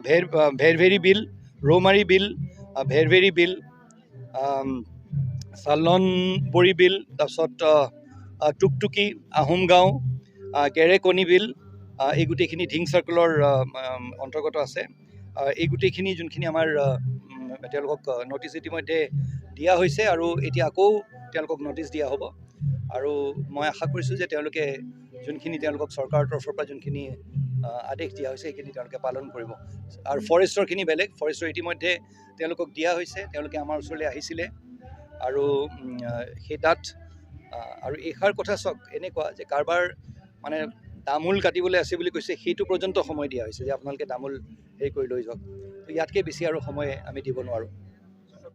ভেৰভেৰি বিল, ৰৌমাৰী বিল, ভেৰভেৰি বিল, চালনবৰী বিল, তাৰপিছত টুকটুকি, আহোমগাঁও, গেৰেকণি বিল, এই গোটেইখিনি ধিং চাৰ্কলৰ অন্তৰ্গত আছে। এই গোটেইখিনি যোনখিনি আমাৰ তেওঁলোকক নটিচ ইতিমধ্যে দিয়া হৈছে আৰু এতিয়া আকৌ তেওঁলোকক নটিচ দিয়া হ'ব। আৰু মই আশা কৰিছোঁ যে তেওঁলোকে যোনখিনি তেওঁলোকক চৰকাৰৰ তৰফৰ পৰা যোনখিনি আদেশ দিয়া হৈছে সেইখিনি তেওঁলোকে পালন কৰিব। আৰু ফৰেষ্টৰখিনি বেলেগ, ফৰেষ্টৰ ইতিমধ্যে তেওঁলোকক দিয়া হৈছে, তেওঁলোকে আমাৰ ওচৰলৈ আহিছিলে আৰু সেই তাত আৰু এইষাৰ কথা চাওক এনেকুৱা যে কাৰোবাৰ মানে তামোল কাটিবলৈ আছে বুলি কৈছে, সেইটো পৰ্যন্ত সময় দিয়া হৈছে যে আপোনালোকে তামোল হেৰি কৰি লৈ যাওক। তো ইয়াতকৈ বেছি আৰু সময় আমি দিব নোৱাৰোঁ।